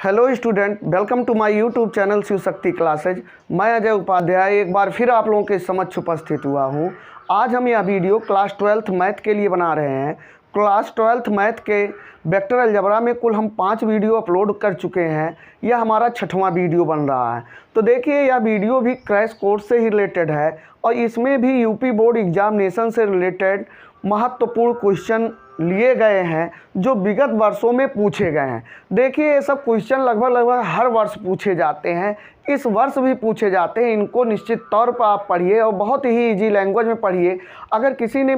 Hello student, welcome to my YouTube channel Shiv Shakti classes. मैं अजय उपाध्याय एक बार फिर आप लोगों के समक्ष उपस्थित हुआ हूं। आज हम यह वीडियो क्लास 12th मैथ के लिए बना रहे हैं। क्लास 12th मैथ के वेक्टर अलजेब्रा में कुल हम 5 वीडियो अपलोड कर चुके हैं। यह हमारा 6वां वीडियो बन रहा है। तो देखिए, यह वीडियो भी क्रैश कोर्स से ही रिलेटेड है और इसमें भी यूपी बोर्ड एग्जामिनेशन से रिलेटेड महत्वपूर्ण क्वेश्चन लिए गए हैं जो विगत वर्षों में पूछे गए हैं। देखिए, ये सब क्वेश्चन लगभग हर वर्ष पूछे जाते हैं, इस वर्ष भी पूछे जाते हैं। इनको निश्चित तौर पर आप पढ़िए और बहुत ही इजी लैंग्वेज में पढ़िए। अगर किसी ने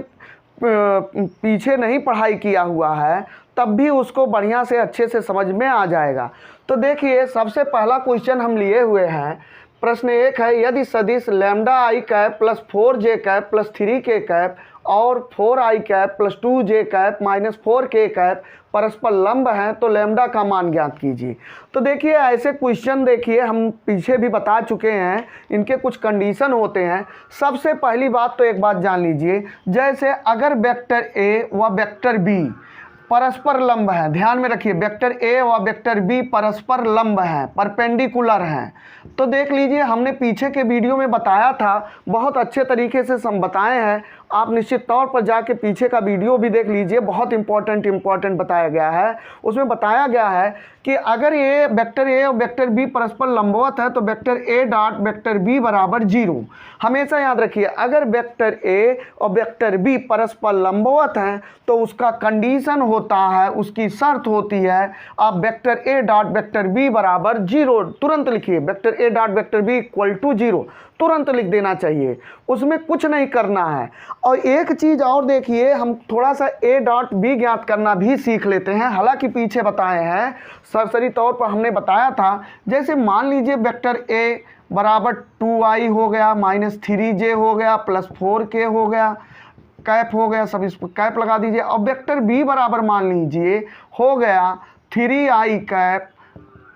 पीछे नहीं पढ़ाई किया हुआ है तब भी उसको बढ़िया से अच्छे से समझ में आ जाएगा। तो देखिए, सबसे पहला क्वेश्चन हम लिए हुए हैं। प्रश्न 1 है, यदि सदिश lambda I cap plus 4j cap plus 3k cap और 4i cap plus 2j cap minus 4k cap परस्पर लंब हैं तो लैम्डा का मान ज्ञात कीजिए। तो देखिए, ऐसे क्वेश्चन देखिए हम पीछे भी बता चुके हैं, इनके कुछ कंडीशन होते हैं। सबसे पहली बात तो एक बात जान लीजिए, जैसे अगर वेक्टर ए व वेक्टर बी परस्पर लंब है, ध्यान में रखिए, वेक्टर ए व वेक्टर बी परस्पर लंब हैं, परपेंडिकुलर हैं। तो देख लीजिए, हमने पीछे के वीडियो में बताया था, बहुत अच्छे तरीके से हम बताए हैं। आप निश्चित तौर पर जाके पीछे का वीडियो भी देख लीजिए, बहुत इंपॉर्टेंट बताया गया है। उसमें बताया गया है कि अगर ये वेक्टर ए और वेक्टर बी परस्पर लंबवत है तो vector A dot vector B बराबर 0। हमेशा याद रखिए, अगर वेक्टर ए और वेक्टर बी परस्पर लंबवत हैं तो उसका कंडीशन होता है, उसकी शर्त होती है, आप vector A dot vector B बराबर 0 तुरंत लिखिए। Vector A dot vector B equal to 0 तुरंत लिख देना चाहिए, उसमें कुछ नहीं करना है। और एक चीज़ और देखिए, हम थोड़ा सा ए डॉट बी ज्ञात करना भी सीख लेते हैं। हालांकि पीछे बताए हैं, सरसरी तौर पर हमने बताया था। जैसे मान लीजिए वेक्टर ए बराबर 2i हो गया, माइनस 3j हो गया, प्लस 4k हो गया, कैप हो गया, सब इस पर कैप लगा दीजिए। अब वेक्टर बी बराबर मान लीजिए हो गया 3i cap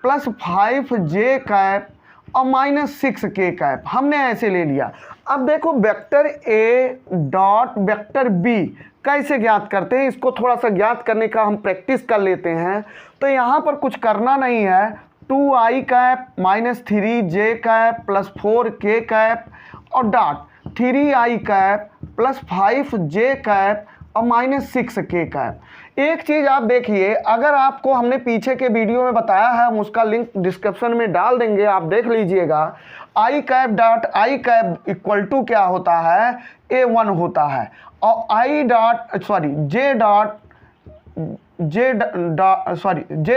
plus 5j cap और माइनस 6k कैप, हमने ऐसे ले लिया। अब देखो, vector A dot vector B कैसे ज्ञात करते हैं, इसको थोड़ा सा ज्ञात करने का हम प्रैक्टिस कर लेते हैं। तो यहाँ पर कुछ करना नहीं है, 2i cap minus 3j cap plus 4k cap और dot 3i cap plus 5j cap और माइनस 6k कैप। एक चीज़ आप देखिए, अगर आपको हमने पीछे के वीडियो में बताया है, हम उसका लिंक डिस्क्रिप्शन में डाल देंगे, आप देख लीजिएगा। I cap dot i cap equal to क्या होता है, A1 होता है। और i dot sorry j dot j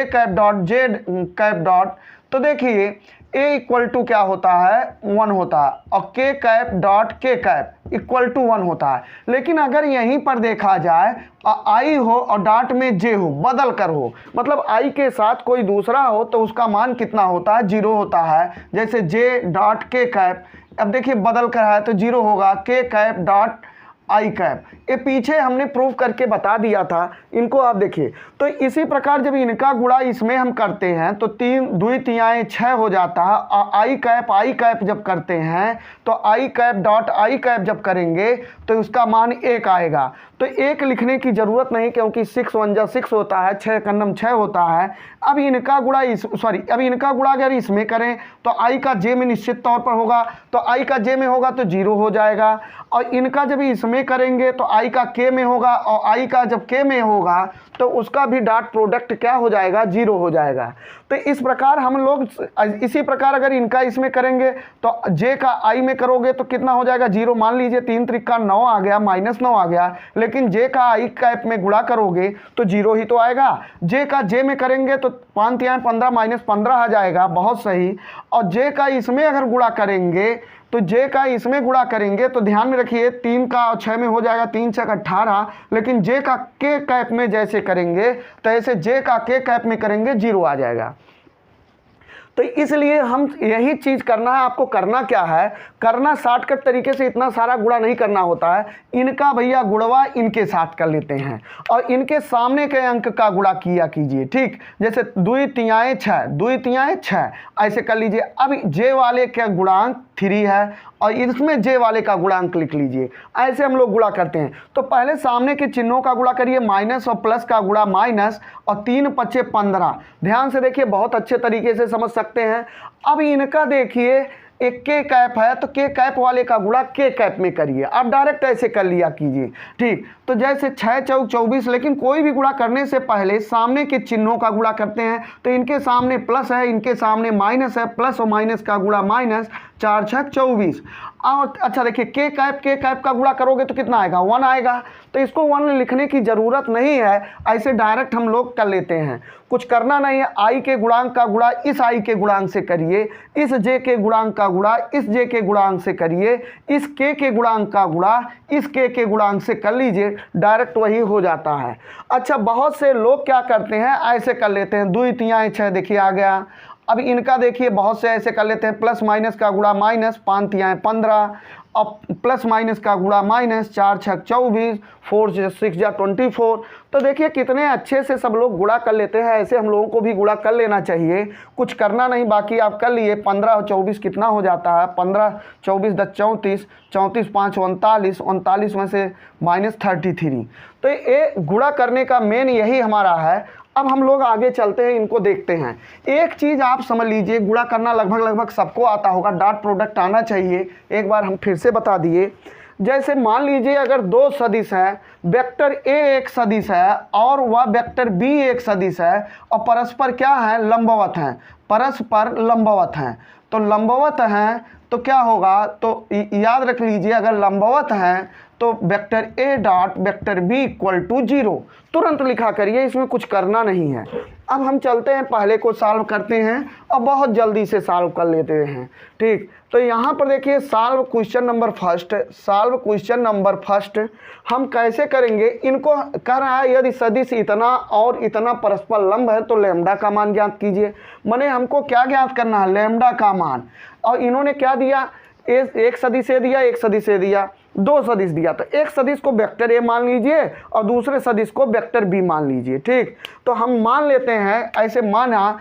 cap dot j cap dot, तो देखिए A इक्वल टू क्या होता है, 1 होता है। और K cap dot K cap equal to 1 होता है। लेकिन अगर यहीं पर देखा जाए I हो और डॉट में J हो, बदल कर हो, मतलब I के साथ कोई दूसरा हो तो उसका मान कितना होता है, 0 होता है। जैसे J डॉट K कैप, अब देखिए बदल कर है तो 0 होगा। K cap dot i cap, ये पीछे हमने प्रूव करके बता दिया था, इनको आप देखिए। तो इसी प्रकार जब इनका गुणा इसमें हम करते हैं तो 3 2 3 6 हो जाता है। और आई कैप जब करते हैं तो आई कैप डॉट आई कैप जब करेंगे तो उसका मान 1 आएगा। तो 1 लिखने की ज़रूरत नहीं, क्योंकि 6 1 जा 6 होता है, 6 का नम 6 होता है। अब इनका गुणा अब इनका गुणा अगर इसमें करें तो आई का जे में निश्चित तौर पर होगा, तो आई का जे में होगा तो 0 हो जाएगा। और इनका जब इसमें करेंगे तो आई का के में होगा, और आई का जब के में होगा तो उसका भी डॉट प्रोडक्ट क्या हो जाएगा, 0 हो जाएगा। तो इस प्रकार हम लोग, इसी प्रकार अगर इनका इसमें करेंगे तो जे का आई में करोगे तो कितना हो जाएगा, 0। मान लीजिए 3 त्रिका 9 आ गया, माइनस 9 आ गया। लेकिन जे का आई कैप में गुणा करोगे तो 0 ही तो आएगा। जे का जे में करेंगे तो 5 3 15 माइनस 15 आ जाएगा, बहुत सही। और जे का इसमें अगर गुणा करेंगे तो जे का इसमें गुणा करेंगे तो ध्यान में रखिए 3 का 6 में हो जाएगा, 3 6 18। लेकिन जे का के कैप में जैसे करेंगे तो ऐसे जे का के कैप में करेंगे 0 आ जाएगा। तो इसलिए हम यही चीज़ करना है। आपको करना क्या है, करना शॉर्टकट तरीके से इतना सारा गुणा नहीं करना होता है। इनका भैया गुणवा इनके साथ कर लेते हैं और इनके सामने के अंक का गुणा किया कीजिए। ठीक, जैसे 2 तिहाई 6, 2 तिहाई 6 ऐसे कर लीजिए। अब जे वाले का गुणांक 3 है और इसमें जे वाले का गुणांक लिख लीजिए। ऐसे हम लोग गुणा करते हैं। तो पहले सामने के चिन्हों का गुणा करिए, माइनस और प्लस का गुणा माइनस, और 3 पच्चे 15। ध्यान से देखिए, बहुत अच्छे तरीके से समझ सकते हैं। अब इनका देखिए, एक के कैप है तो के कैप वाले का गुणा के कैप में करिए। आप डायरेक्ट ऐसे कर लिया कीजिए। ठीक, तो जैसे 6 चौक 24, लेकिन कोई भी गुणा करने से पहले सामने के चिन्हों का गुणा करते हैं। तो इनके सामने प्लस है, इनके सामने माइनस है, प्लस और माइनस का गुणा माइनस, 4 छक 24। और अच्छा देखिए, के कैप का गुणा करोगे तो कितना आएगा, 1 आएगा। तो इसको 1 लिखने की ज़रूरत नहीं है, ऐसे डायरेक्ट हम लोग कर लेते हैं। कुछ करना नहीं है। आई के गुणांक का गुणा इस आई के गुणांक से करिए, इस जे के गुणांक का गुणा इस जे के गुणांक से करिए, इस के गुणांक का गुणा इस के गुणांक से कर लीजिए, डायरेक्ट वही हो जाता है। अच्छा, बहुत से लोग क्या करते हैं, ऐसे कर लेते हैं। 2 तिहाई 6 देखिए आ गया। अब इनका देखिए, बहुत से ऐसे कर लेते हैं, प्लस माइनस का गुणा माइनस, 5 तिहाई 15, अब प्लस माइनस का गुणा माइनस, 4 छक 24, 4 6 जा 24। तो देखिए कितने अच्छे से सब लोग गुणा कर लेते हैं। ऐसे हम लोगों को भी गुणा कर लेना चाहिए। कुछ करना नहीं, बाकी आप कर लिए। 15 और 24 कितना हो जाता है, 15 24 10 34, 34 5 39, 39 में से -33। तो ये गुणा करने का मेन यही हमारा है। अब हम लोग आगे चलते हैं, इनको देखते हैं। एक चीज़ आप समझ लीजिए, गुणा करना लगभग सबको आता होगा, डॉट प्रोडक्ट आना चाहिए। एक बार हम फिर से बता दिए। जैसे मान लीजिए अगर 2 सदिश हैं, वेक्टर ए एक सदिश है और वह वेक्टर बी एक सदिश है, और परस्पर क्या है, लंबवत हैं, परस्पर लंबवत हैं। तो लंबवत हैं तो क्या होगा, तो याद रख लीजिए, अगर लंबवत हैं तो vector A dot vector B equal to 0 तुरंत लिखा करिए, इसमें कुछ करना नहीं है। अब हम चलते हैं, पहले को सॉल्व करते हैं और बहुत जल्दी से सॉल्व कर लेते हैं। ठीक, तो यहाँ पर देखिए, सॉल्व क्वेश्चन नंबर फर्स्ट हम कैसे करेंगे। इनको कह रहा है यदि सदिश इतना और इतना परस्पर लंब है तो लैम्डा का मान ज्ञात कीजिए। माने हमको क्या ज्ञात करना है, लैम्डा का मान। और इन्होंने क्या दिया, एक सदिश से दिया, एक सदिश से दिया, 2 सदिश दिया। तो एक सदिश को वेक्टर ए मान लीजिए और दूसरे सदिश को वेक्टर बी मान लीजिए। ठीक, तो हम मान लेते हैं, ऐसे माना,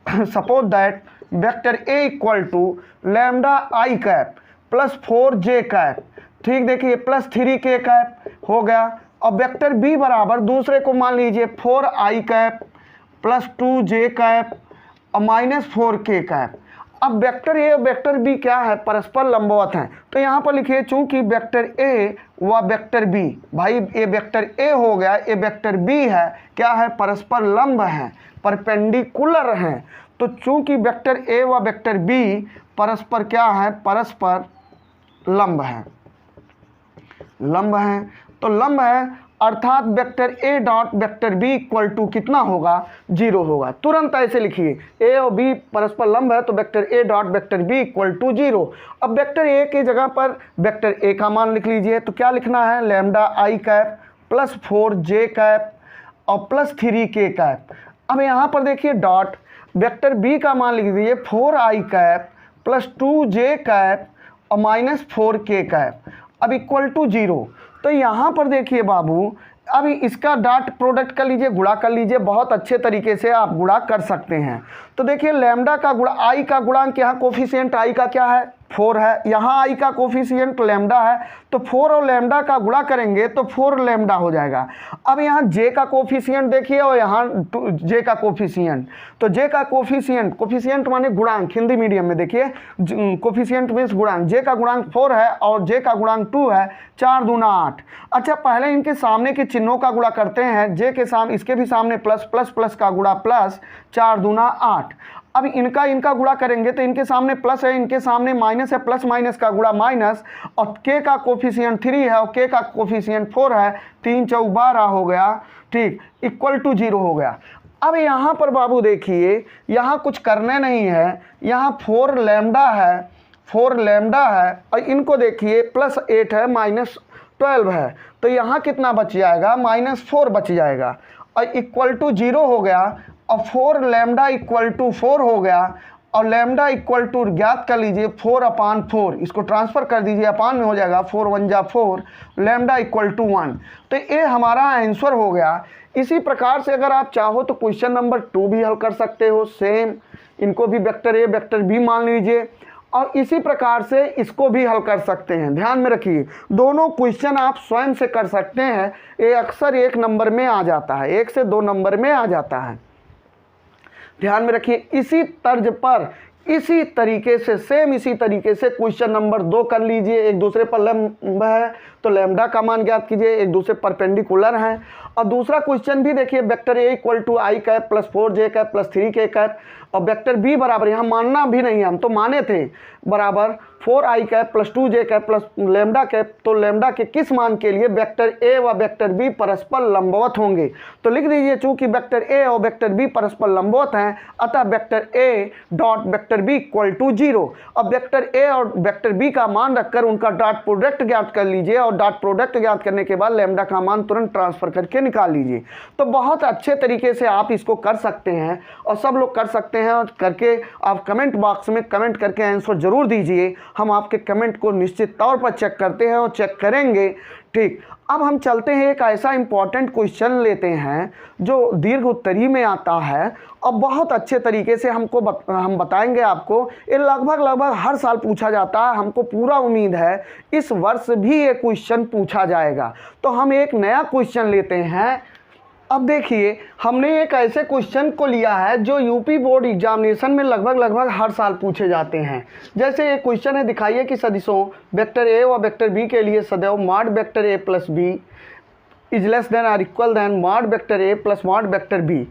suppose that vector A equal to lambda I cap plus 4 J cap. ठीक, देखिए प्लस 3 के कैप हो गया। और वेक्टर बी बराबर दूसरे को मान लीजिए 4 आई कैप प्लस 2 जे कैप और -4 के कैप। अब वेक्टर ए और वेक्टर बी क्या है, परस्पर लंबवत हैं। तो यहाँ पर लिखिए, चूंकि वेक्टर ए व वेक्टर बी, भाई ये वेक्टर ए हो गया, ये वेक्टर बी है, क्या है, परस्पर लंब है, परपेंडिकुलर हैं। तो चूंकि वेक्टर ए व वेक्टर बी परस्पर क्या है, परस्पर लंब है, तो लंब है, अर्थात vector A dot vector B equal to कितना होगा, 0 होगा। तुरंत ऐसे लिखिए, ए और बी परस्पर लंब है तो vector A dot vector B equal to 0। अब वेक्टर ए की जगह पर वेक्टर ए का मान लिख लीजिए। तो क्या लिखना है, lambda I cap plus 4 J cap और प्लस 3 के कैप। अब यहाँ पर देखिए डॉट वेक्टर बी का मान लिख दीजिए, 4 आई कैप प्लस 2 जे कैप और -4 के कैप, अब इक्वल टू 0। तो यहाँ पर देखिए बाबू, अभी इसका डॉट प्रोडक्ट कर लीजिए, गुणा कर लीजिए। बहुत अच्छे तरीके से आप गुणा कर सकते हैं। तो देखिए लैम्डा का गुणा, आई का गुणांक, यहाँ कोफिशिएंट आई का क्या है, 4 है, यहाँ आई का कोफिशिएंट लैम्डा है। तो 4 और लैम्डा का गुणा करेंगे तो 4 लैम्डा हो जाएगा। अब यहाँ जे का कोफिशिएंट देखिए और यहाँ जे का कोफिशिएंट। तो जे का कोफिशिएंट माने गुणांक, हिंदी मीडियम में देखिए कोफिशिएंट मीन्स गुणांक। जे का गुणांक 4 है और जे का गुणांक 2 है, 4 दूना 8। अच्छा, पहले इनके सामने के चिन्हों का गुणा करते हैं। जे के सामने, इसके भी सामने प्लस प्लस प्लस का गुणा प्लस, 4 दूना 8। अब इनका गुणा करेंगे तो इनके सामने प्लस है, इनके सामने माइनस है, प्लस माइनस का गुणा माइनस, और के का कोफिशिएंट 3 है और के का कोफिशिएंट 4 है, 3 चौक 12 हो गया। ठीक, इक्वल टू 0 हो गया। अब यहाँ पर बाबू देखिए, यहाँ कुछ करने नहीं है, यहाँ 4 लैम्डा है, 4 लैम्डा है, और इनको देखिए प्लस 8 है, -12 है। तो यहाँ कितना बच जाएगा, -4 बच जाएगा, और इक्वल टू 0 हो गया। और 4 लैम्डा इक्वल टू 4 हो गया। और लैम्डा इक्वल टू ज्ञात कर लीजिए 4/4, इसको ट्रांसफ़र कर दीजिए, अपान में हो जाएगा 4 1 जा 4, लैम्डा इक्वल टू 1। तो ये हमारा आंसर हो गया। इसी प्रकार से अगर आप चाहो तो क्वेश्चन नंबर 2 भी हल कर सकते हो, सेम इनको भी वेक्टर ए वेक्टर बी मान लीजिए, और इसी प्रकार से इसको भी हल कर सकते हैं। ध्यान में रखिए, दोनों क्वेश्चन आप स्वयं से कर सकते हैं। ये अक्सर 1 नंबर में आ जाता है, 1 से 2 नंबर में आ जाता है। ध्यान में रखिए, इसी तर्ज पर इसी तरीके से सेम इसी तरीके से क्वेश्चन नंबर 2 कर लीजिए। एक दूसरे पर लंब है तो लैम्डा का मान ज्ञात कीजिए, एक दूसरे परपेंडिकुलर हैं। और दूसरा क्वेश्चन भी देखिए, vector A equal to I cap plus 4j cap plus 3k cap, और वेक्टर बी बराबर, यहाँ मानना भी नहीं है, हम तो माने थे, बराबर 4i cap plus 2j cap plus lambda cap. तो लैम्डा के किस मान के लिए वेक्टर ए व वेक्टर बी परस्पर लंबवत होंगे? तो लिख दीजिए, चूंकि वेक्टर ए और वेक्टर बी परस्पर लंबवत हैं, अतः vector A dot vector B equal to 0। अब वेक्टर ए और वेक्टर बी का मान रखकर उनका डॉट प्रोडक्ट ज्ञात कर लीजिए, और डॉट प्रोडक्ट ज्ञात करने के बाद लैम्डा का मान तुरंत ट्रांसफर करके निकाल लीजिए। तो बहुत अच्छे तरीके से आप इसको कर सकते हैं, और सब लोग कर सकते हैं। और करके आप कमेंट बॉक्स में कमेंट करके आंसर जरूर दीजिए, हम आपके कमेंट को निश्चित तौर पर चेक करते हैं और चेक करेंगे। ठीक, अब हम चलते हैं, एक ऐसा इंपॉर्टेंट क्वेश्चन लेते हैं जो दीर्घ उत्तरी में आता है, और बहुत अच्छे तरीके से हम बताएंगे आपको। ये लगभग हर साल पूछा जाता है, हमको पूरा उम्मीद है इस वर्ष भी ये क्वेश्चन पूछा जाएगा। तो हम एक नया क्वेश्चन लेते हैं। अब देखिए, हमने एक ऐसे क्वेश्चन को लिया है जो यूपी बोर्ड एग्जामिनेशन में लगभग हर साल पूछे जाते हैं। जैसे एक क्वेश्चन है, दिखाइए कि सदिशों वेक्टर ए व वेक्टर बी के लिए सदैव mod vector A plus b is less than और इक्वल देन मॉड वेक्टर ए प्लस मॉड वेक्टर बी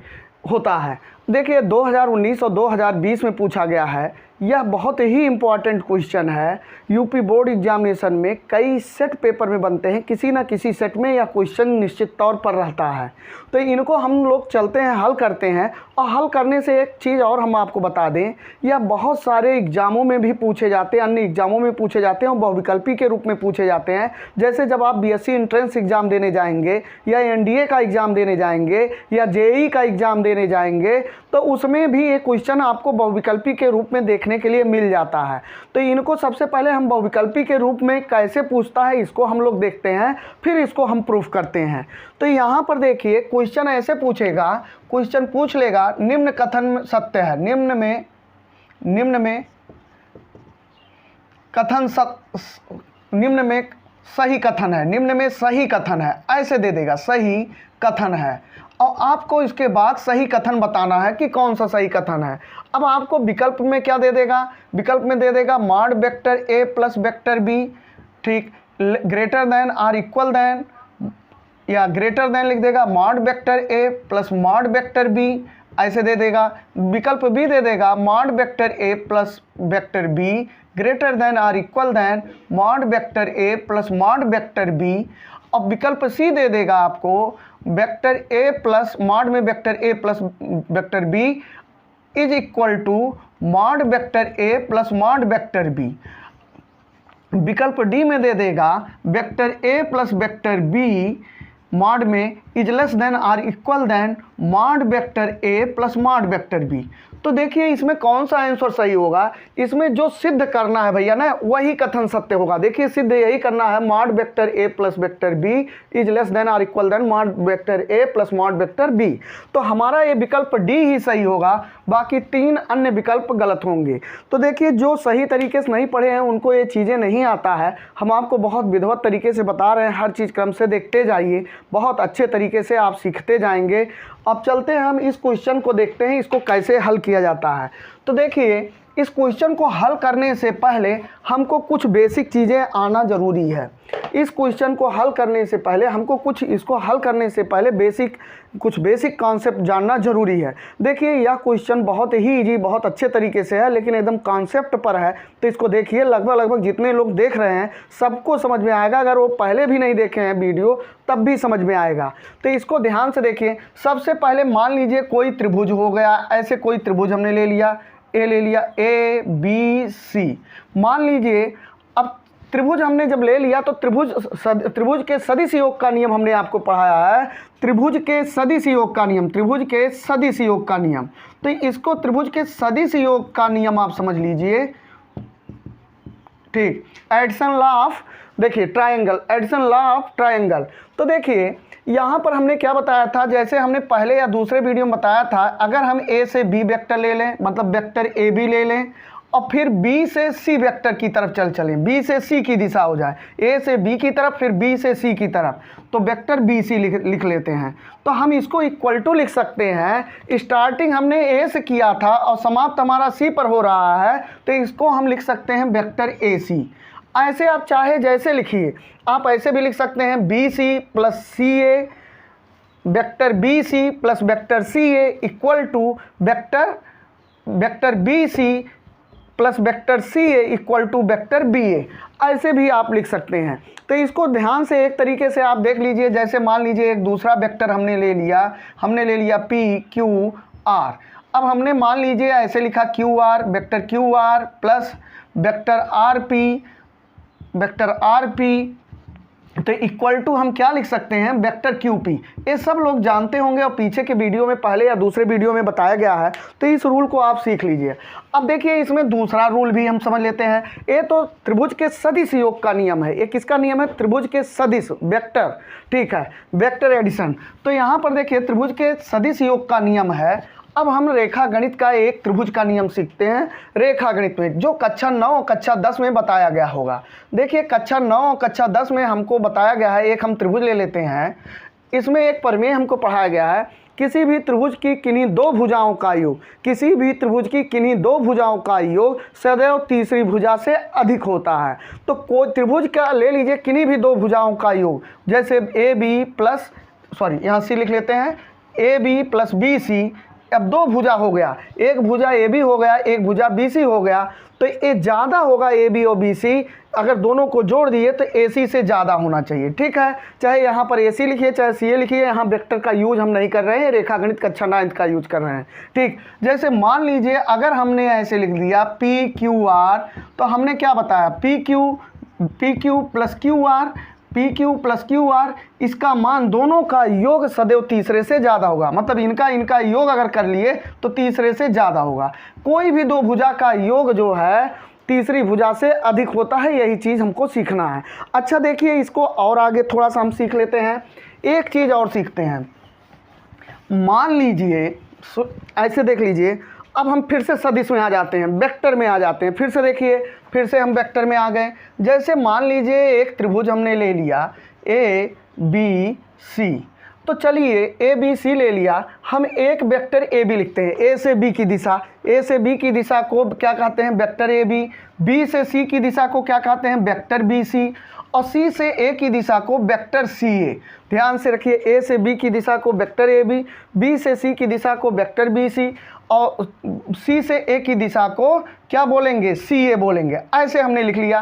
होता है। देखिए, 2019 और 2020 में पूछा गया है। यह बहुत ही इम्पॉर्टेंट क्वेश्चन है। यूपी बोर्ड एग्जामिनेशन में कई सेट पेपर में बनते हैं, किसी ना किसी सेट में यह क्वेश्चन निश्चित तौर पर रहता है। तो इनको हम लोग चलते हैं, हल करते हैं। और हल करने से एक चीज़ और हम आपको बता दें, यह बहुत सारे एग्ज़ामों में भी पूछे जाते हैं, अन्य एग्ज़ामों में पूछे जाते हैं और बहुविकल्पी के रूप में पूछे जाते हैं। जैसे जब आप बीएससी एंट्रेंस एग्ज़ाम देने जाएंगे, या एनडीए का एग्ज़ाम देने जाएंगे, या जेईई का एग्ज़ाम देने जाएंगे, तो उसमें भी ये क्वेश्चन आपको बहुविकल्पी के रूप में देखने के लिए मिल जाता है। तो इनको सबसे पहले हम बहुविकल्पी के रूप में कैसे पूछता है इसको हम लोग देखते हैं, फिर इसको हम प्रूफ करते हैं। तो यहाँ पर देखिए, क्वेश्चन ऐसे पूछेगा, क्वेश्चन पूछ लेगा, निम्न कथन सत्य है, निम्न में कथन निम्न में सही कथन है, निम्न में सही कथन है, ऐसे दे देगा, सही कथन है। और आपको इसके बाद सही कथन बताना है कि कौन सा सही कथन है। अब आपको विकल्प में क्या दे देगा? विकल्प में दे देगा मॉड वेक्टर ए प्लस वेक्टर बी, ठीक, ग्रेटर देन और इक्वल देन, या ग्रेटर देन लिख देगा मॉड वेक्टर ए प्लस मॉड वेक्टर बी, ऐसे दे देगा। विकल्प भी दे देगा मॉड वेक्टर ए plus vector b greater than और इक्वल देन मॉड वेक्टर ए प्लस मॉड वेक्टर बी। अब विकल्प सी दे देगा आपको वेक्टर ए प्लस मॉड में vector A plus vector B is equal to mod vector A plus mod vector B. विकल्प D में दे देगा वेक्टर ए प्लस वेक्टर बी मॉड में इज लेस देन और इक्वल देन मॉड वेक्टर ए plus mod vector B. तो देखिए इसमें कौन सा आंसर सही होगा? इसमें जो सिद्ध करना है भैया ना, वही कथन सत्य होगा। देखिए सिद्ध यही करना है, mod vector A plus vector B is less than और इक्वल देन मॉड वेक्टर ए प्लस मॉड वेक्टर बी। तो हमारा ये विकल्प डी ही सही होगा, बाकी 3 अन्य विकल्प गलत होंगे। तो देखिए जो सही तरीके से नहीं पढ़े हैं उनको ये चीज़ें नहीं आता है। हम आपको बहुत विधिवत तरीके से बता रहे हैं, हर चीज़ क्रम से देखते जाइए, बहुत अच्छे तरीके से आप सीखते जाएंगे। अब चलते हैं हम इस क्वेश्चन को देखते हैं, इसको कैसे हल किया जाता है। तो देखिए इस क्वेश्चन को हल करने से पहले हमको कुछ बेसिक चीज़ें आना ज़रूरी है। इस क्वेश्चन को हल करने से पहले हमको इसको हल करने से पहले कुछ बेसिक कॉन्सेप्ट जानना ज़रूरी है। देखिए यह क्वेश्चन बहुत ही इजी, बहुत अच्छे तरीके से है, लेकिन एकदम कॉन्सेप्ट पर है। तो इसको देखिए, लगभग जितने लोग देख रहे हैं सबको समझ में आएगा। अगर वो पहले भी नहीं देखे हैं वीडियो तब भी समझ में आएगा। तो इसको ध्यान से देखिए। सबसे पहले मान लीजिए कोई त्रिभुज हो गया, ऐसे कोई त्रिभुज हमने ले लिया, ए ले लिया, ए बी सी मान लीजिए। अब त्रिभुज हमने जब ले लिया तो त्रिभुज के सदिश योग का नियम हमने आपको पढ़ाया है, त्रिभुज के सदिश योग का नियम, त्रिभुज के सदिश योग का नियम। तो इसको त्रिभुज के सदिश योग का नियम आप समझ लीजिए। ठीक, एडिशन लॉ ऑफ, देखिए triangle, addition law of triangle. तो देखिए यहाँ पर हमने क्या बताया था, जैसे हमने पहले या दूसरे वीडियो में बताया था, अगर हम ए से बी वेक्टर ले लें, मतलब वेक्टर ए बी ले लें, और फिर बी से सी वेक्टर की तरफ चलें, बी से सी की दिशा हो जाए, ए से बी की तरफ फिर बी से सी की तरफ, तो वेक्टर बी सी लिख लेते हैं। तो हम इसको इक्वल टू लिख सकते हैं, स्टार्टिंग हमने ए से किया था और समाप्त हमारा सी पर हो रहा है, तो इसको हम लिख सकते हैं वेक्टर ए सी। ऐसे आप चाहे जैसे लिखिए, आप ऐसे भी लिख सकते हैं b c plus c a, vector b c plus vector c a equal to vector b c plus vector c a equal to vector b a, ऐसे भी आप लिख सकते हैं। तो इसको ध्यान से एक तरीके से आप देख लीजिए, जैसे मान लीजिए एक दूसरा वेक्टर हमने ले लिया पी क्यू आर। अब हमने मान लीजिए ऐसे लिखा Q R, vector Q R plus vector R P, तो इक्वल टू हम क्या लिख सकते हैं, वेक्टर क्यू पी। ये सब लोग जानते होंगे और पीछे के वीडियो में, पहले या दूसरे वीडियो में बताया गया है, तो इस रूल को आप सीख लीजिए। अब देखिए इसमें दूसरा रूल भी हम समझ लेते हैं। ये तो त्रिभुज के सदिश योग का नियम है। ये किसका नियम है, त्रिभुज के सदिश वेक्टर, ठीक है, वेक्टर एडिशन। तो यहाँ पर देखिए त्रिभुज के सदिश योग का नियम है। अब हम रेखा गणित का एक त्रिभुज का नियम सीखते हैं, रेखा गणित में, जो कक्षा 9 कक्षा 10 में बताया गया होगा। देखिए कक्षा 9 कक्षा 10 में हमको बताया गया है, एक हम त्रिभुज ले लेते हैं, इसमें एक प्रमेय हमको पढ़ाया गया है, किसी भी त्रिभुज की किन्हीं दो भुजाओं का योग, किसी भी त्रिभुज की किन्हीं दो भुजाओं का योग सदैव तीसरी भुजा से अधिक होता है। तो कोई त्रिभुज का ले लीजिए किन्हीं भी दो भुजाओं का योग, जैसे ए बी प्लस, सॉरी यहाँ सी लिख लेते हैं, A B plus B C. अब दो भुजा हो गया, एक भुजा ए बी हो गया, एक भुजा बी सी हो गया, तो ये ज़्यादा होगा ए बी और बी सी। अगर दोनों को जोड़ दिए तो ए सी से ज़्यादा होना चाहिए, ठीक है। चाहे यहाँ पर ए सी लिखिए चाहे सी ए लिखिए, यहाँ वेक्टर का यूज हम नहीं कर रहे हैं, रेखा गणित कक्षा 9 का यूज कर रहे हैं, ठीक। जैसे मान लीजिए अगर हमने ऐसे लिख दिया पी क्यू आर, तो हमने क्या बताया, P Q plus Q R, P Q plus Q R, इसका मान दोनों का योग सदैव तीसरे से ज़्यादा होगा। मतलब इनका योग अगर कर लिए तो तीसरे से ज़्यादा होगा। कोई भी दो भुजा का योग जो है तीसरी भुजा से अधिक होता है, यही चीज़ हमको सीखना है। अच्छा देखिए इसको और आगे थोड़ा सा हम सीख लेते हैं, एक चीज़ और सीखते हैं। मान लीजिए ऐसे देख लीजिए, अब हम फिर से सदिश में आ जाते हैं, वेक्टर में आ जाते हैं। फिर से देखिए, फिर से हम वेक्टर में आ गए। जैसे मान लीजिए एक त्रिभुज हमने ले लिया ए बी सी, तो चलिए ए बी सी ले लिया, हम एक वेक्टर ए बी लिखते हैं, ए से बी की दिशा, ए से बी की दिशा को क्या कहते हैं, वेक्टर ए बी। बी से सी की दिशा को क्या कहते हैं, वेक्टर बी सी। और सी से ए की दिशा को वेक्टर सी ए। ध्यान से रखिए, ए से बी की दिशा को वेक्टर ए बी, बी से सी की दिशा को वेक्टर बी सी, और सी से ए की दिशा को क्या बोलेंगे, सी ए बोलेंगे। ऐसे हमने लिख लिया।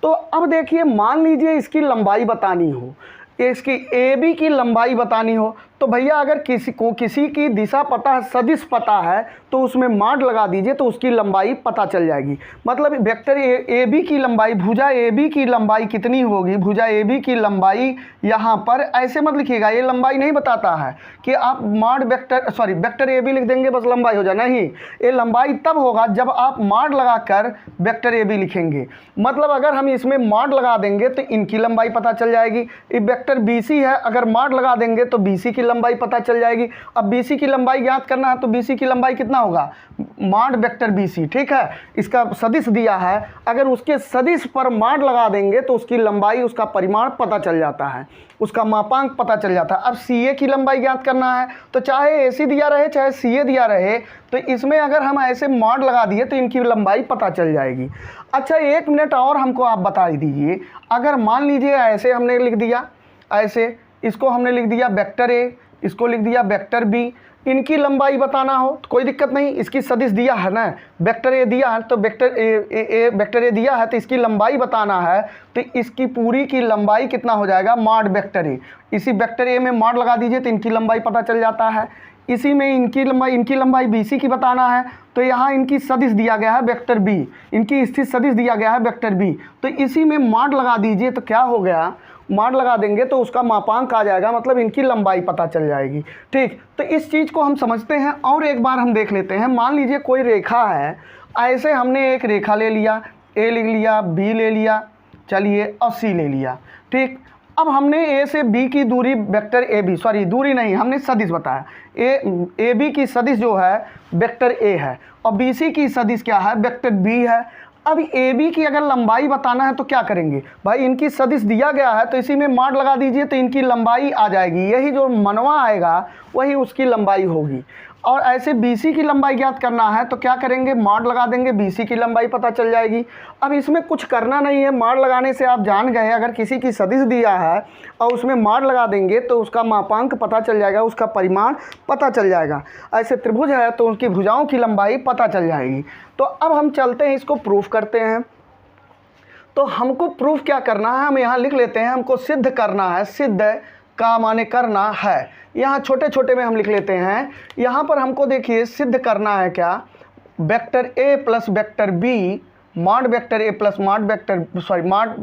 तो अब देखिए मान लीजिए इसकी लंबाई बतानी हो, इसकी ए बी की लंबाई बतानी हो, तो भैया अगर किसी की दिशा पता है, सदिश पता है, तो उसमें माड लगा दीजिए तो उसकी लंबाई पता चल जाएगी। मतलब वेक्टर ए बी की लंबाई, भुजा ए बी की लंबाई कितनी होगी, भुजा ए बी की लंबाई यहाँ पर ऐसे मत लिखिएगा, ये लंबाई नहीं बताता है कि आप माड वेक्टर ए बी लिख देंगे बस लंबाई हो जाए, नहीं। ये लंबाई तब होगा जब आप माड लगाकर वेक्टर ए बी लिखेंगे। मतलब अगर हम इसमें माड लगा देंगे तो इनकी लंबाई पता चल जाएगी। ये वेक्टर बी सी है, अगर माड लगा देंगे तो बी सी की लंबाई पता चल जाएगी। अब BC की लंबाई ज्ञात करना है तो BC की लंबाई कितना होगा, माड वेक्टर BC, ठीक है। इसका सदिश दिया है, अगर उसके सदिश पर माड लगा देंगे तो उसकी लंबाई, उसका परिमाण पता चल जाता है, उसका मापांक पता चल जाता है। अब CA की लंबाई ज्ञात करना है तो चाहे AC दिया रहे चाहे CA दिया रहे, तो इसमें अगर हम ऐसे माड लगा दिए तो इनकी लंबाई पता चल जाएगी। अच्छा 1 मिनट और हमको आप बता दीजिए, अगर मान लीजिए ऐसे हमने लिख दिया, ऐसे इसको हमने लिख दिया वेक्टर A, इसको लिख दिया वेक्टर B, इनकी लंबाई बताना हो तो कोई दिक्कत नहीं, इसकी सदिश दिया है ना, वेक्टर A दिया है तो वेक्टर A दिया है तो इसकी लंबाई बताना है, तो इसकी पूरी की लंबाई कितना हो जाएगा, माड वेक्टर A। इसी वेक्टर A में माड लगा दीजिए तो इनकी लंबाई पता चल जाता है। इसी में इनकी लंबाई BC की बताना है तो यहाँ इनकी सदिश दिया गया है वेक्टर B, इनकी स्थित सदिश दिया गया है वेक्टर B, तो इसी में माड लगा दीजिए तो क्या हो गया, मॉड लगा देंगे तो उसका मापांक आ जाएगा, मतलब इनकी लंबाई पता चल जाएगी। ठीक, तो इस चीज़ को हम समझते हैं और एक बार हम देख लेते हैं। मान लीजिए कोई रेखा है, ऐसे हमने एक रेखा ले लिया, ए लिख लिया, बी ले लिया, चलिए, और सी ले लिया। ठीक, अब हमने ए से बी की दूरी वेक्टर ए बी, सॉरी दूरी नहीं, हमने सदिश बताया, ए बी की सदिश जो है वेक्टर ए है, और बी सी की सदिश क्या है, वेक्टर बी है। अब ए बी की अगर लंबाई बताना है तो क्या करेंगे भाई, इनकी सदिश दिया गया है तो इसी में मॉड लगा दीजिए तो इनकी लंबाई आ जाएगी, यही जो मनवा आएगा वही उसकी लंबाई होगी। और ऐसे BC की लंबाई ज्ञात करना है तो क्या करेंगे, मॉड लगा देंगे, BC की लंबाई पता चल जाएगी। अब इसमें कुछ करना नहीं है, मॉड लगाने से आप जान गए, अगर किसी की सदिश दिया है और उसमें मॉड लगा देंगे तो उसका मापांक पता चल जाएगा, उसका परिमाण पता चल जाएगा। ऐसे त्रिभुज है तो उसकी भुजाओं की लंबाई पता चल जाएगी। तो अब हम चलते हैं, इसको प्रूफ करते हैं। तो हमको प्रूफ क्या करना है, हम यहाँ लिख लेते हैं, हमको सिद्ध करना है। सिद्ध का माने करना है, यहाँ छोटे छोटे में हम लिख लेते हैं। यहाँ पर हमको देखिए सिद्ध करना है क्या, vector A plus vector B mod vector A plus mod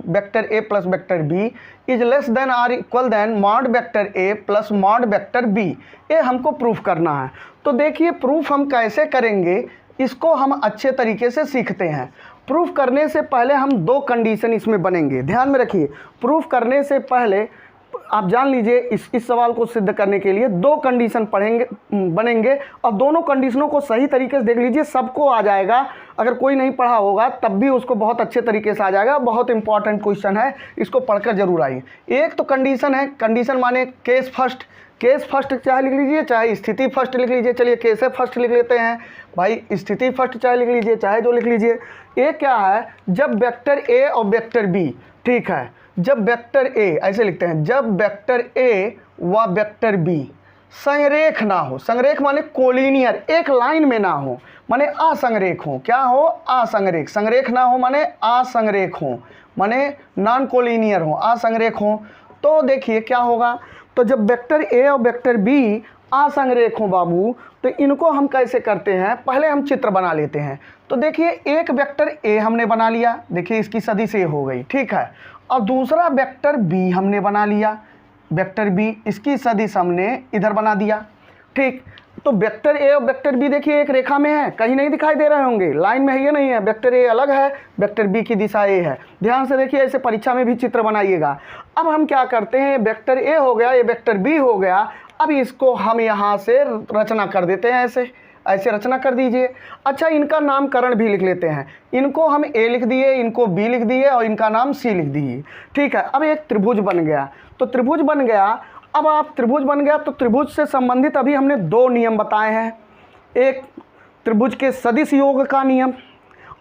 vector A plus vector B is less than or equal than mod vector A plus mod vector B. ये हमको प्रूफ करना है। तो देखिए प्रूफ हम कैसे करेंगे, इसको हम अच्छे तरीके से सीखते हैं। प्रूफ करने से पहले हम दो कंडीशन इसमें बनेंगे, ध्यान में रखिए। प्रूफ करने से पहले आप जान लीजिए, इस सवाल को सिद्ध करने के लिए दो कंडीशन बनेंगे, और दोनों कंडीशनों को सही तरीके से देख लीजिए, सबको आ जाएगा। अगर कोई नहीं पढ़ा होगा तब भी उसको बहुत अच्छे तरीके से आ जाएगा। बहुत इंपॉर्टेंट क्वेश्चन है, इसको पढ़कर जरूर आइए। एक तो कंडीशन है, कंडीशन माने केस फर्स्ट। केस फर्स्ट चाहे लिख लीजिए, चाहे स्थिति फर्स्ट लिख लीजिए। चलिए केस फर्स्ट लिख लेते हैं भाई, स्थिति फर्स्ट चाहे लिख लीजिए, चाहे जो लिख लीजिए। एक क्या है, जब वेक्टर ए और वेक्टर बी, ठीक है, जब वेक्टर ए, ऐसे लिखते हैं, जब वेक्टर ए व वेक्टर बी संरेख ना हो। संरेख माने कोलिनियर, एक लाइन में ना हो, माने असंरेख हो। क्या हो, असंरेख। संरेख ना हो माने असंरेख हो, माने नॉन कोलिनियर हो, असंरेख हो। तो देखिए क्या होगा, तो जब वेक्टर ए और वेक्टर बी असंरेख हो बाबू, तो इनको हम कैसे करते हैं, पहले हम चित्र बना लेते हैं। तो देखिए एक वेक्टर ए हमने बना लिया, देखिए इसकी सदिश ए हो गई, ठीक है। और दूसरा वेक्टर बी हमने बना लिया, वेक्टर बी, इसकी सदिश हमने इधर बना दिया, ठीक। तो वेक्टर ए और वेक्टर बी देखिए एक रेखा में है, कहीं नहीं दिखाई दे रहे होंगे, लाइन में है ये नहीं है। वेक्टर ए अलग है, वेक्टर बी की दिशा ए है। ध्यान से देखिए, ऐसे परीक्षा में भी चित्र बनाइएगा। अब हम क्या करते हैं, वेक्टर ए हो गया, ये वेक्टर बी हो गया। अब इसको हम यहाँ से रचना कर देते हैं, ऐसे ऐसे रचना कर दीजिए। अच्छा, इनका नामकरण भी लिख लेते हैं। इनको हम ए लिख दिए, इनको बी लिख दिए, और इनका नाम सी लिख दिए, ठीक है। अब एक त्रिभुज बन गया। तो त्रिभुज बन गया, अब आप त्रिभुज बन गया तो त्रिभुज से संबंधित अभी हमने दो नियम बताए हैं। एक त्रिभुज के सदिश योग का नियम,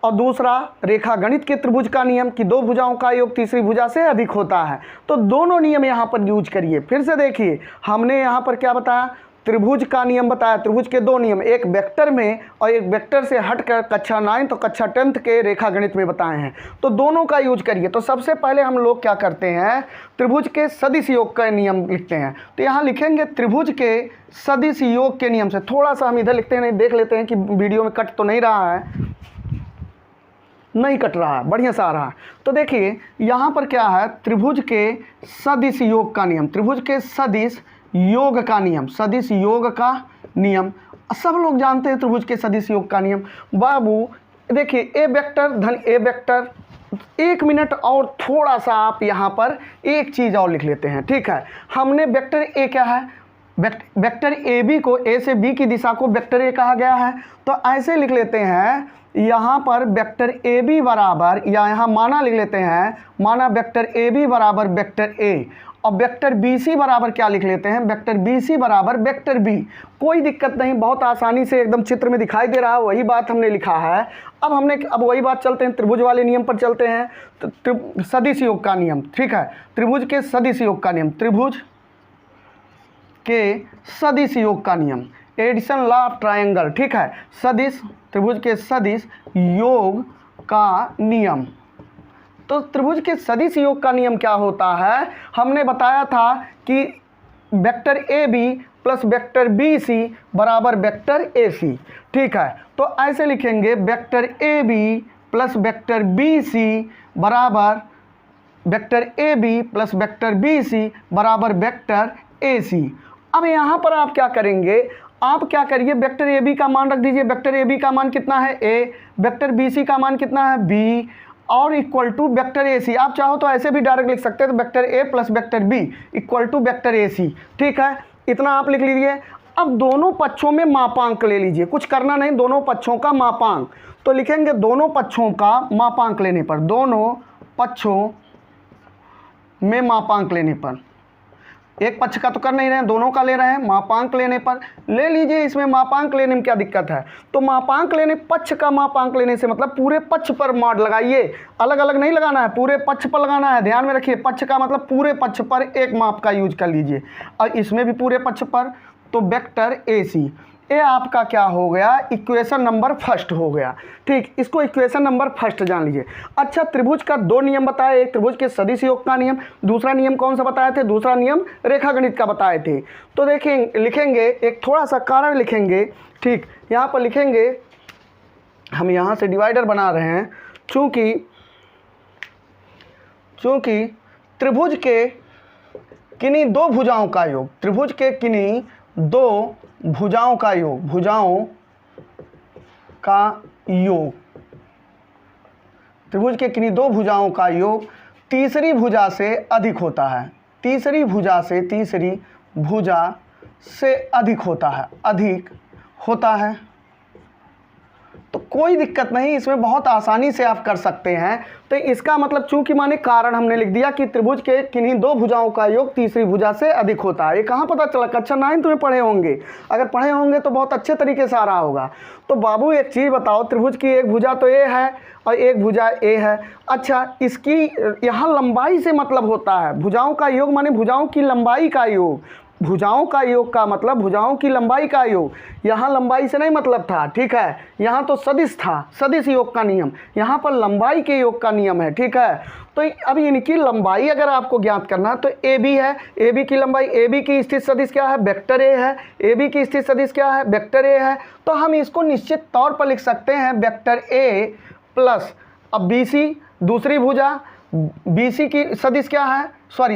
और दूसरा रेखा गणित के त्रिभुज का नियम कि दो भुजाओं का योग तीसरी भुजा से अधिक होता है। तो दोनों नियम यहाँ पर यूज करिए। फिर से देखिए, हमने यहाँ पर क्या बताया, त्रिभुज का नियम बताया। त्रिभुज के दो नियम, एक वेक्टर में और एक वेक्टर से हटकर कक्षा 9 तो कक्षा 10th के रेखा गणित में बताए हैं। तो दोनों का यूज करिए। तो सबसे पहले हम लोग क्या करते हैं, त्रिभुज के सदिश योग का नियम लिखते हैं। तो यहाँ लिखेंगे त्रिभुज के सदिश योग के नियम से। थोड़ा सा हम इधर लिखते हैं, नहीं देख लेते हैं कि वीडियो में कट तो नहीं रहा है, नहीं कट रहा है, बढ़िया से आ रहा है। तो देखिए यहाँ पर क्या है, त्रिभुज के सदिश योग का नियम, त्रिभुज के सदिश योग का नियम, सदिश योग का नियम सब लोग जानते हैं। त्रिभुज के सदिश योग का नियम बाबू देखिए, ए वेक्टर धन ए वेक्टर। एक मिनट और थोड़ा सा आप यहाँ पर एक चीज़ और लिख लेते हैं, ठीक है। हमने वेक्टर ए क्या है, वेक्टर ए बी को, ए से बी की दिशा को वेक्टर ए कहा गया है। तो ऐसे लिख लेते हैं, यहाँ पर वेक्टर ए बी बराबर, या यहाँ माना लिख लेते हैं, माना वेक्टर ए बी बराबर वेक्टर ए, और वेक्टर बी सी बराबर क्या लिख लेते हैं, वेक्टर बी सी बराबर वेक्टर बी। कोई दिक्कत नहीं, बहुत आसानी से एकदम चित्र में दिखाई दे रहा है, वही बात हमने लिखा है। अब वही बात चलते हैं, त्रिभुज वाले नियम पर चलते हैं। तो सदिश योग का नियम, ठीक है, त्रिभुज के सदिश योग का नियम, त्रिभुज के सदिश योग का नियम, एडिशन लॉ ऑफ ट्रायंगल, ठीक है। सदिश, त्रिभुज के सदिश योग का नियम। तो त्रिभुज के सदिश योग का नियम क्या होता है, हमने बताया था कि vector a B plus vector b c बराबर वेक्टर ए सी, ठीक है। तो ऐसे लिखेंगे, vector a B plus vector b c बराबर vector a B plus vector b c बराबर वेक्टर ए सी। अब यहाँ पर आप क्या करेंगे, आप क्या करिए, वेक्टर ए बी का मान रख दीजिए। वेक्टर ए बी का मान कितना है ए, वेक्टर बी सी का मान कितना है बी, और इक्वल टू वेक्टर ए सी। आप चाहो तो ऐसे भी डायरेक्ट लिख सकते हैं, तो vector A plus vector B equal to vector A c. ठीक है, इतना आप लिख लीजिए। अब दोनों पक्षों में मापांक ले लीजिए, कुछ करना नहीं, दोनों पक्षों का मापांक। तो लिखेंगे दोनों पक्षों का मापांक लेने पर, दोनों पक्षों में मापांक लेने पर, एक पक्ष का तो कर नहीं रहे हैं, दोनों का ले रहे हैं, मापांक लेने पर ले लीजिए। इसमें मापांक लेने में क्या दिक्कत है, तो मापांक लेने, पक्ष का मापांक लेने से मतलब पूरे पक्ष पर मॉड लगाइए, अलग अलग नहीं लगाना है, पूरे पक्ष पर लगाना है। ध्यान में रखिए, पक्ष का मतलब पूरे पक्ष पर एक माप का यूज कर लीजिए, और इसमें भी पूरे पक्ष पर, तो वेक्टर ए सी। ये आपका क्या हो गया, इक्वेशन नंबर फर्स्ट हो गया। ठीक, इसको इक्वेशन नंबर फर्स्ट जान लीजिए। अच्छा, त्रिभुज का दो नियम बताए, एक त्रिभुज के सदिश योग का नियम, दूसरा नियम कौन सा बताए थे, दूसरा नियम रेखागणित का बताए थे। तो देखें, लिखेंगे एक थोड़ा सा कारण लिखेंगे। ठीक, यहाँ पर लिखेंगे, हम यहाँ से डिवाइडर बना रहे हैं, चूँकि त्रिभुज के किन्हीं दो भुजाओं का योग, त्रिभुज के किन्हीं दो भुजाओं का योग, भुजाओं का योग, त्रिभुज के किन्हीं दो भुजाओं का योग तीसरी भुजा से अधिक होता है, तीसरी भुजा से अधिक होता है। तो कोई दिक्कत नहीं, इसमें बहुत आसानी से आप कर सकते हैं। तो इसका मतलब चूंकि माने कारण हमने लिख दिया कि त्रिभुज के किन्हीं दो भुजाओं का योग तीसरी भुजा से अधिक होता है। ये कहाँ पता चला, कक्षा 9 में पढ़े होंगे, अगर पढ़े होंगे तो बहुत अच्छे तरीके से आ रहा होगा। तो बाबू एक चीज़ बताओ, त्रिभुज की एक भुजा तो ए है और एक भुजा ए है। अच्छा, इसकी यहाँ लंबाई से मतलब होता है, भुजाओं का योग माने भुजाओं की लंबाई का योग, भुजाओं का योग का मतलब भुजाओं की लंबाई का योग। यहाँ लंबाई से नहीं मतलब था, ठीक है, यहाँ तो सदिश था, सदिश योग का नियम, यहाँ पर लंबाई के योग का नियम है। ठीक है, तो अब इनकी लंबाई अगर आपको ज्ञात करना है तो ए बी है, ए बी की लंबाई, ए बी की स्थित सदिश क्या है, वेक्टर ए है, ए बी की स्थित सदिश क्या है, वेक्टर ए है। तो हम इसको निश्चित तौर पर लिख सकते हैं वेक्टर ए प्लस, अब बी सी दूसरी भुजा, बी सी की सदिश क्या है, सॉरी,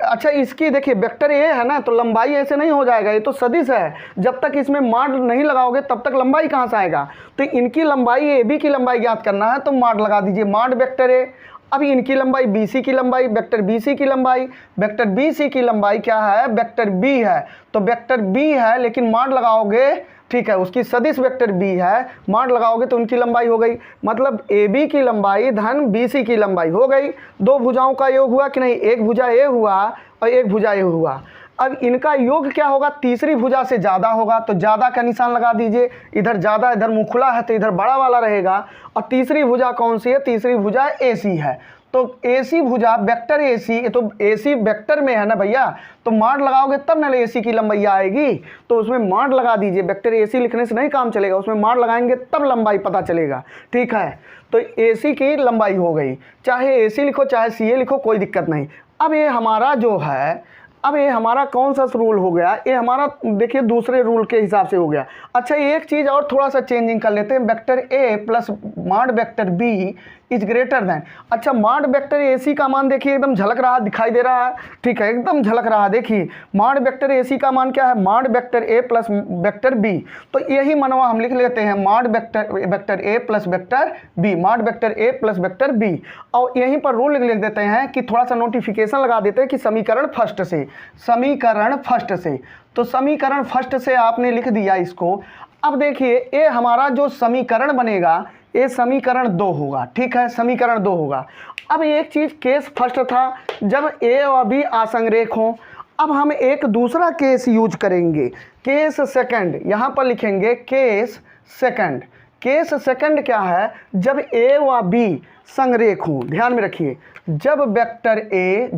अच्छा इसकी देखिए वेक्टर ए है ना, तो लंबाई ऐसे नहीं हो जाएगा, ये तो सदिश है, जब तक इसमें मॉड नहीं लगाओगे तब तक लंबाई कहाँ से आएगा। तो इनकी लंबाई, ए बी की लंबाई ज्ञात करना है तो मॉड लगा दीजिए, मॉड वेक्टर ए। अब इनकी लंबाई बी सी की लंबाई, वेक्टर बी सी की लंबाई, वेक्टर बी सी की लंबाई क्या है, वेक्टर बी है, तो वेक्टर बी है लेकिन मॉड लगाओगे, ठीक है, उसकी सदिश वेक्टर बी है, मॉड लगाओगे तो उनकी लंबाई हो गई, मतलब ए बी की लंबाई धन बी सी की लंबाई हो गई। दो भुजाओं का योग हुआ कि नहीं, एक भुजा ए हुआ और एक भुजा ए हुआ। अब इनका योग क्या होगा, तीसरी भुजा से ज़्यादा होगा, तो ज़्यादा का निशान लगा दीजिए, इधर ज़्यादा, इधर मुँह खुला है तो इधर बड़ा वाला रहेगा। और तीसरी भुजा कौन सी है, तीसरी भुजा ए सी है, तो ए सी भुजा वेक्टर ए सी, तो ए सी वेक्टर में है ना भैया, तो मॉड लगाओगे तब ना ए सी की लंबाई आएगी, तो उसमें मॉड लगा दीजिए। वेक्टर ए सी लिखने से नहीं काम चलेगा, उसमें मॉड लगाएंगे तब लंबाई पता चलेगा। ठीक है, तो ए सी की लंबाई हो गई, चाहे ए सी लिखो चाहे सी ए लिखो, कोई दिक्कत नहीं। अब ये हमारा जो है, अब ये हमारा कौन सा रूल हो गया, ये हमारा देखिए दूसरे रूल के हिसाब से हो गया। अच्छा, एक चीज़ और थोड़ा सा चेंजिंग कर लेते हैं, vector A plus mod vector B is greater than. अच्छा, मॉड वेक्टर ए सी का मान देखिए एकदम झलक रहा, दिखाई दे रहा है, ठीक है, एकदम झलक रहा है। देखिए मॉड वेक्टर ए सी का मान क्या है, मॉड वेक्टर ए प्लस वेक्टर बी, तो यही मनवा हम लिख लेते हैं, मॉड वेक्टर ए plus vector B, mod vector ए प्लस वेक्टर बी। और यहीं पर रूल लिख देते हैं कि थोड़ा सा नोटिफिकेशन लगा देते हैं कि समीकरण फर्स्ट से, समीकरण फर्स्ट से, तो समीकरण फर्स्ट से आपने लिख दिया इसको। अब देखिए ये हमारा जो समीकरण बनेगा, ये समीकरण 2 होगा, ठीक है, समीकरण 2 होगा। अब एक चीज़, केस फर्स्ट था जब ए और बी आसंरेख हों, अब हम एक दूसरा केस यूज करेंगे, केस सेकंड, यहाँ पर लिखेंगे केस सेकंड। केस सेकंड क्या है, जब ए व बी संरेख हों, ध्यान में रखिए, जब वेक्टर ए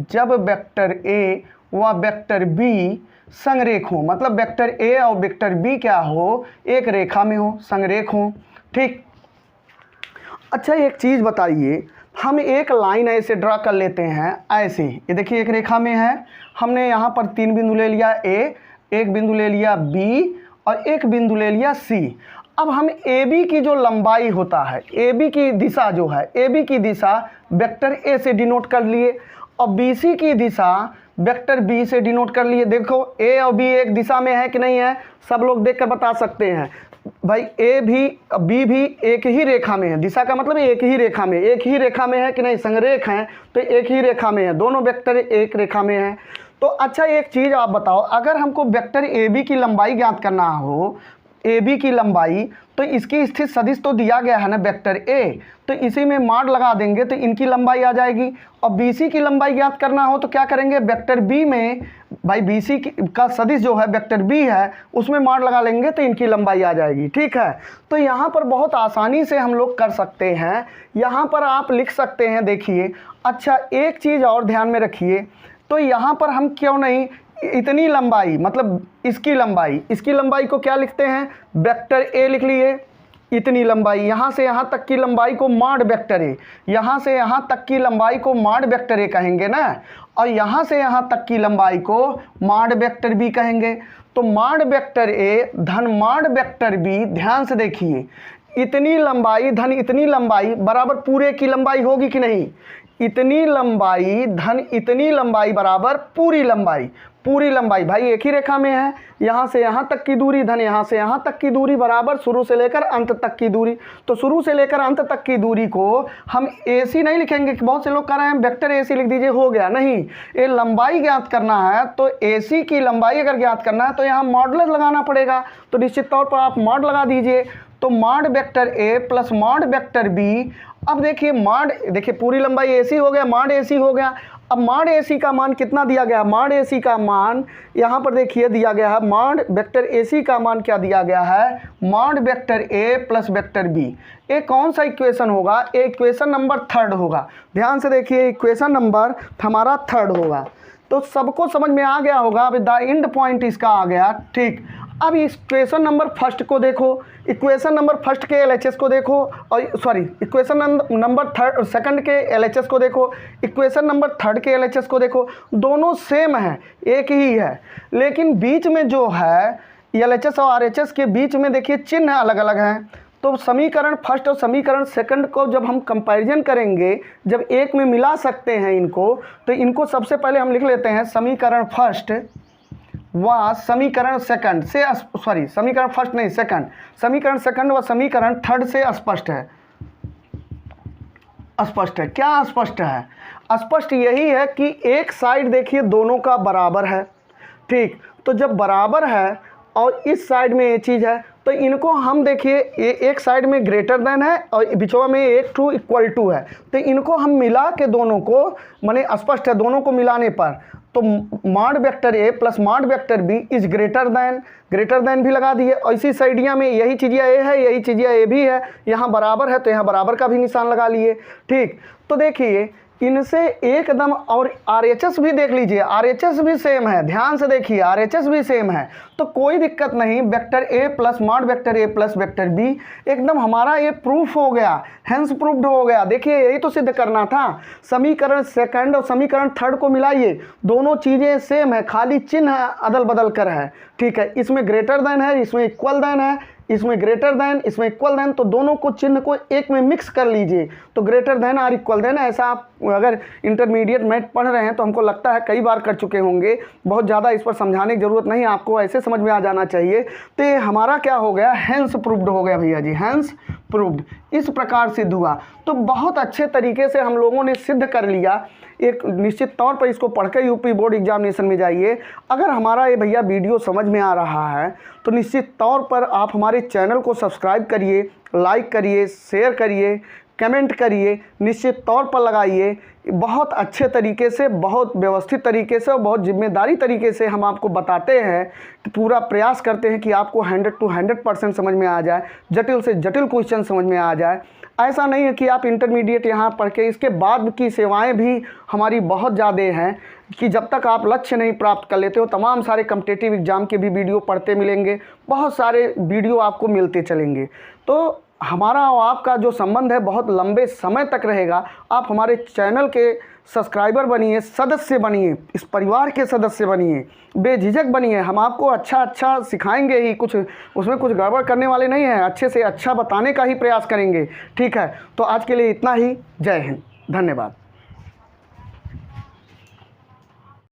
व वेक्टर बी संरेख हो, मतलब वेक्टर ए और वेक्टर बी क्या हो, एक रेखा में हो, संरेख हो। ठीक, अच्छा एक चीज़ बताइए, हम एक लाइन ऐसे ड्रा कर लेते हैं, ऐसे, ये देखिए एक रेखा में है, हमने यहाँ पर 3 बिंदु ले लिया ए, एक बिंदु ले लिया बी और एक बिंदु ले लिया सी। अब हम ए बी की जो लंबाई होता है, ए बी की दिशा जो है, ए बी की दिशा वेक्टर ए से डिनोट कर लिए और बी सी की दिशा वेक्टर बी से डिनोट कर लिए। देखो ए और बी एक दिशा में है कि नहीं है, सब लोग देखकर बता सकते हैं भाई। ए भी बी भी एक ही रेखा में है, दिशा का मतलब एक ही रेखा में, एक ही रेखा में है कि नहीं, संरेख हैं तो एक ही रेखा में है, दोनों वेक्टर एक रेखा में है। तो अच्छा एक चीज़ आप बताओ, अगर हमको वेक्टर ए बी की लंबाई ज्ञात करना हो, ए बी की लंबाई, तो इसकी स्थित सदिश तो दिया गया है ना वेक्टर ए, तो इसी में माड लगा देंगे तो इनकी लंबाई आ जाएगी। और बी सी की लंबाई ज्ञात करना हो तो क्या करेंगे, वेक्टर बी में भाई बी सी का सदिश जो है वेक्टर बी है उसमें माड लगा लेंगे तो इनकी लंबाई आ जाएगी। ठीक है, तो यहाँ पर बहुत आसानी से हम लोग कर सकते हैं। यहाँ पर आप लिख सकते हैं, देखिए अच्छा एक चीज़ और ध्यान में रखिए, तो यहाँ पर हम क्यों नहीं इतनी लंबाई मतलब इसकी लंबाई को क्या लिखते हैं, वेक्टर ए लिख लिए, इतनी लंबाई, यहाँ से यहाँ तक की लंबाई को माड वेक्टर ए, यहाँ से यहाँ तक की लंबाई को माड वेक्टर ए कहेंगे ना, और यहाँ से यहाँ तक की लंबाई को माड वेक्टर बी कहेंगे। तो माड वेक्टर ए धन माड वेक्टर बी, ध्यान से देखिए, इतनी लंबाई धन इतनी लंबाई बराबर पूरे की लंबाई होगी कि नहीं, इतनी लंबाई धन इतनी लंबाई बराबर पूरी लंबाई भाई एक ही रेखा में है, यहाँ से यहाँ तक की दूरी धन यहाँ से यहाँ तक की दूरी बराबर शुरू से लेकर अंत तक की दूरी। तो शुरू से लेकर अंत तक की दूरी को हम ए सी नहीं लिखेंगे कि बहुत से लोग कह रहे हैं वेक्टर ए सी लिख दीजिए हो गया, नहीं, ये लंबाई ज्ञात करना है तो ए सी की लंबाई अगर ज्ञात करना है तो यहाँ मॉडुलस लगाना पड़ेगा। तो निश्चित तौर पर आप मॉड लगा दीजिए, तो मॉड वेक्टर ए प्लस मॉड वेक्टर बी। अब देखिए मॉड, देखिए पूरी लंबाई ए सी हो गया, मॉड ए सी हो गया। अब मॉड ए सी का मान कितना दिया गया, मॉड ए सी का मान यहाँ पर देखिए दिया गया है, मॉड वेक्टर ए सी का मान क्या दिया गया है, मॉड वेक्टर ए प्लस वेक्टर बी। ये कौन सा इक्वेशन होगा, ये इक्वेशन नंबर 3 होगा। ध्यान से देखिए इक्वेशन नंबर हमारा 3 होगा। तो सबको समझ में आ गया होगा, अब द एंड पॉइंट इसका आ गया। ठीक, अब इक्वेशन नंबर 1 को देखो, इक्वेशन नंबर 1 के एलएचएस को देखो, और सॉरी इक्वेशन नंबर 2 के एलएचएस को देखो, इक्वेशन नंबर 3 के एलएचएस को देखो, दोनों सेम है, एक ही है, लेकिन बीच में जो है एलएचएस और आरएचएस के बीच में देखिए चिन्ह अलग अलग हैं। तो समीकरण 1 और समीकरण 2 को जब हम कंपैरिजन करेंगे, जब एक में मिला सकते हैं इनको, तो इनको सबसे पहले हम लिख लेते हैं समीकरण 1 व समीकरण 2 से, सॉरी समीकरण 1 नहीं 2, समीकरण 2 व समीकरण 3 से स्पष्ट है। क्या स्पष्ट है? स्पष्ट यही है कि एक साइड देखिए दोनों का बराबर है। ठीक, तो जब बराबर है और इस साइड में ये चीज़ है तो इनको हम देखिए एक साइड में ग्रेटर देन है और बीचवा में एक टू इक्वल टू है, तो इनको हम मिला के दोनों को माने स्पष्ट है, दोनों को मिलाने पर तो mod vector A plus mod vector B is greater than भी लगा दिए। और इसी साइडिया में यही चीज़िया ए है, यही चीज़िया ए भी है, यहाँ बराबर है तो यहाँ बराबर का भी निशान लगा लिए। ठीक, तो देखिए इनसे एकदम, और आरएचएस भी देख लीजिए, आरएचएस भी सेम है, ध्यान से देखिए आरएचएस भी सेम है, तो कोई दिक्कत नहीं। वेक्टर ए प्लस मॉड वेक्टर ए प्लस वेक्टर बी एकदम हमारा ये प्रूफ हो गया, हेंस प्रूफ्ड हो गया। देखिए यही तो सिद्ध करना था। समीकरण 2 और समीकरण 3 को मिलाइए, दोनों चीज़ें सेम है, खाली चिन्ह अदल बदल कर है। ठीक है, इसमें ग्रेटर देन है, इसमें इक्वल देन है, इसमें ग्रेटर देन, इसमें इक्वल देन, तो दोनों को चिन्ह को एक में मिक्स कर लीजिए तो ग्रेटर देन और इक्वल देन। ऐसा आप अगर इंटरमीडिएट मैथ पढ़ रहे हैं तो हमको लगता है कई बार कर चुके होंगे, बहुत ज़्यादा इस पर समझाने की ज़रूरत नहीं, आपको ऐसे समझ में आ जाना चाहिए। तो ये हमारा क्या हो गया, हेंस प्रूफ्ड हो गया भैया जी, हेंस प्रूफ्ड इस प्रकार सिद्ध हुआ। तो बहुत अच्छे तरीके से हम लोगों ने सिद्ध कर लिया। एक निश्चित तौर पर इसको पढ़ के यूपी बोर्ड एग्जामिनेशन में जाइए। अगर हमारा ये भैया वीडियो समझ में आ रहा है तो निश्चित तौर पर आप हमारे चैनल को सब्सक्राइब करिए, लाइक करिए, शेयर करिए, कमेंट करिए, निश्चित तौर पर लगाइए। बहुत अच्छे तरीके से, बहुत व्यवस्थित तरीके से और बहुत जिम्मेदारी तरीके से हम आपको बताते हैं कि पूरा प्रयास करते हैं कि आपको 100 to 100% समझ में आ जाए, जटिल से जटिल क्वेश्चन समझ में आ जाए। ऐसा नहीं है कि आप इंटरमीडिएट यहाँ पढ़ के इसके बाद की सेवाएं भी हमारी बहुत ज़्यादा हैं कि जब तक आप लक्ष्य नहीं प्राप्त कर लेते हो, तमाम सारे कॉम्पिटिटिव एग्ज़ाम के भी वीडियो पढ़ते मिलेंगे, बहुत सारे वीडियो आपको मिलते चलेंगे। तो हमारा और आपका जो संबंध है बहुत लंबे समय तक रहेगा। आप हमारे चैनल के सब्सक्राइबर बनिए, सदस्य बनिए, इस परिवार के सदस्य बनिए, बेझिझक बनिए। हम आपको अच्छा सिखाएंगे ही, कुछ उसमें कुछ गड़बड़ करने वाले नहीं हैं, अच्छे से अच्छा बताने का ही प्रयास करेंगे। ठीक है, तो आज के लिए इतना ही। जय हिंद, धन्यवाद।